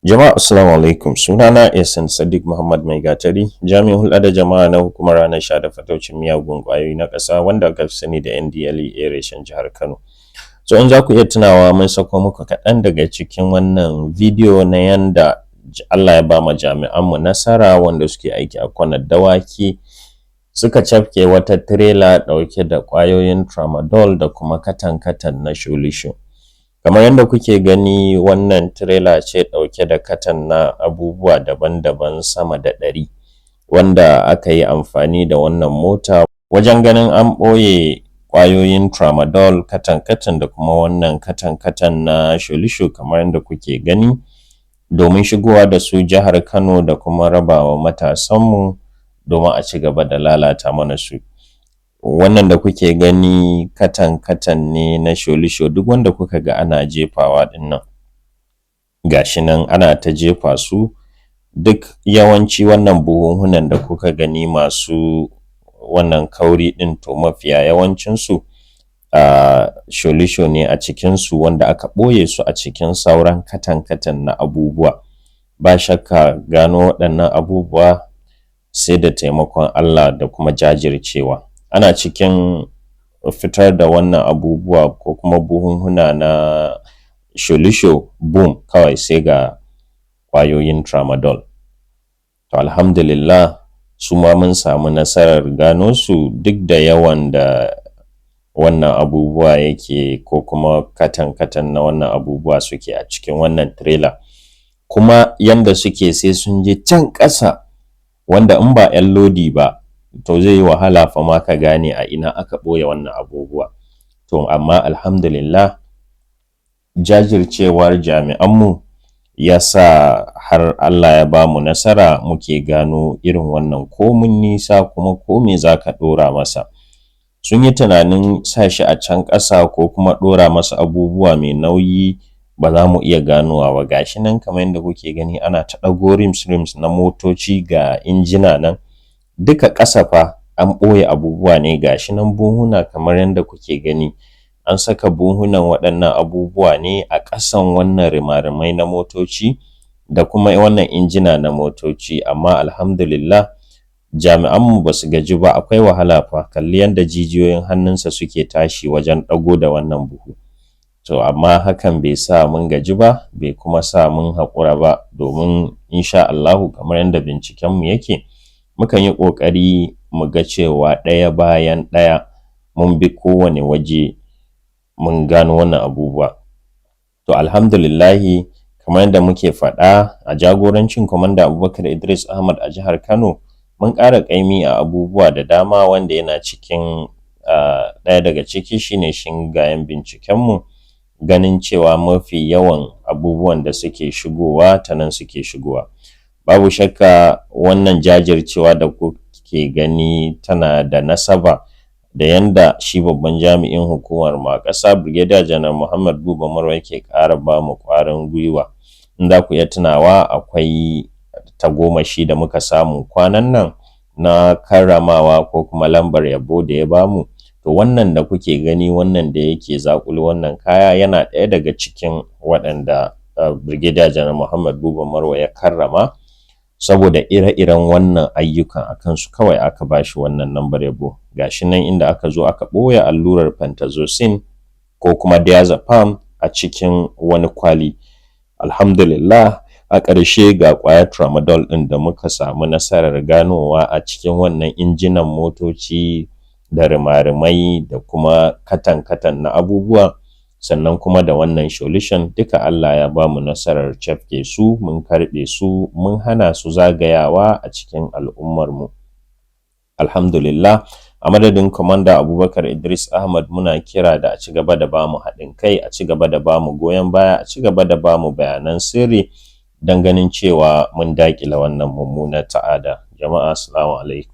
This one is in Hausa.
Jama'a assalamu alaikum, sunana Ihsan Sadiq Muhammad Mai Gatari, jami'in hulɗa da jama'a na hukumar ranar sha da fataucin miyagun ƙwayoyi na ƙasa wanda aka fi sani da NDLEA reshen jihar Kano. So in za ku iya tunawa mun sako muku kaɗan daga cikin wannan bidiyo na yanda Allah ya ba ma jami'anmu nasara wanda suke aiki a kwanar dawaki suka cafke wata tirela ɗauke da ƙwayoyin tramadol da kuma katan-katan na sholisho. Kamar yadda kuke gani wannan tirela ce ɗauke da katan na abubuwa daban-daban sama da 100 wanda aka yi amfani da wannan mota wajen ganin an ɓoye ƙwayoyin tramadol katan-katan da kuma wannan katan-katan na sholisho kamar yadda kuke gani domin shigowa da su jihar Kano da kuma rabawa matasanmu domin a ci gaba da lalata mana su. Wannan da kuke gani katan-katan ne na sholisho, duk wanda kuka ga ana jefawa dinnan gashi nan ana ta jefa su, duk yawanci wannan buhunhunan da kuka gani masu wannan kauri din to mafiya yawancinsu sholisho ne a cikinsu wanda aka ɓoye su a cikin sauran katan-katan na abubuwa. Ba shakka gano waɗannan abubuwa sai da taimakon Allah da kuma jajircewa. Ana cikin fitar da wannan abubuwa ko kuma buhunhuna na sholisho, boom, kawai sai ga ƙwayoyin tramadol. To alhamdulillah su ma mun samu nasarar gano su duk da yawan da wannan abubuwa yake ko kuma katan-katan na wannan abubuwa suke a cikin wannan trailer. Kuma yanda suke sai sun je can ƙasa wanda in ba 'yan lodi ba to zai yi wahala fa ma ka gane a ina aka ɓoye wannan abubuwa. To amma alhamdulillah jajircewar jami'anmu ya sa har Allah ya ba mu nasara muke gano irin wannan komin nisa kuma ko me za ka ɗora masa. Sun yi tunanin sa shi a can ƙasa ko kuma ɗora masa abubuwa mai nauyi ba za mu iya ganowa ba. Gashi nan kamar yadda kuke gani ana ta ɗago rims na motoci ga injina nan. Duka ƙasa fa an ɓoye abubuwa ne, gashi nan buhuna kamar yadda kuke gani an saka buhunan waɗannan abubuwa ne a ƙasan wannan rimarimai na motoci da kuma wannan injina na motoci. Amma alhamdulillah jami'anmu ba su gaji ba, akwai wahala fa, kalli yadda jijiyoyin hannunsa suke tashi wajen ɗago da wannan buhu. To amma hakan bai sa mun gaji ba, bai kuma sa mun haƙura ba, domin insha Allahu kamar yadda bincikenmu yake mukan yi ƙoƙari mu ga cewa ɗaya bayan ɗaya mun bi kowane waje mun gano wannan abubuwa. To alhamdulillahi kamar yadda muke faɗa a jagorancin Kwamanda Abubakar Idris Ahmad a jihar Kano, mun ƙara ƙaimi a abubuwa da dama wanda yana cikin ɗaya daga ciki shine shingayen bincikenmu, ganin cewa mafi yawan abubuwan da suke shigowa ta nan suke shigowa. Babu shakka wannan jajircewa da kuke gani tana da nasaba da yanda shi babban jami'in hukumar ma ƙasa Brigadier General Muhammad Buba Marwa yake ƙara ba mu ƙwarin gwiwa. In za ku iya tunawa akwai tagomashi da muka samu kwanan nan na karramawa ko kuma lambar yabo da ya bamu. To wannan da kuke gani, wannan da yake zaƙulo wannan kaya yana ɗaya daga cikin waɗanda Brigadier General Muhammad Buba Marwa ya karrama saboda ire-iren wannan ayyukan a kansu kawai aka ba shi wannan lambar yabo. Gashi nan inda aka zo aka ɓoye allurar pentazocin ko kuma diazepam a cikin wani kwali. Alhamdulillah a ƙarshe ga ƙwayar tramadol ɗin da muka samu nasarar ganowa a cikin wannan injinan motoci da rimarimai da kuma katan-katan na abubuwa, sannan kuma da wannan sholishan, duka Allah ya ba mu nasarar cafke su, mun karɓe su, mun hana su zagayawa a cikin al'ummarmu. Alhamdulillah a madadin Kwamanda Abubakar Idris Ahmad muna kira da a ci gaba da ba mu haɗin kai, a ci gaba da ba mu goyon baya, a ci gaba da ba mu bayanan sirri don ganin cewa mun daƙile wannan mummunar ta'ada. Jama'a assalamu alaikum.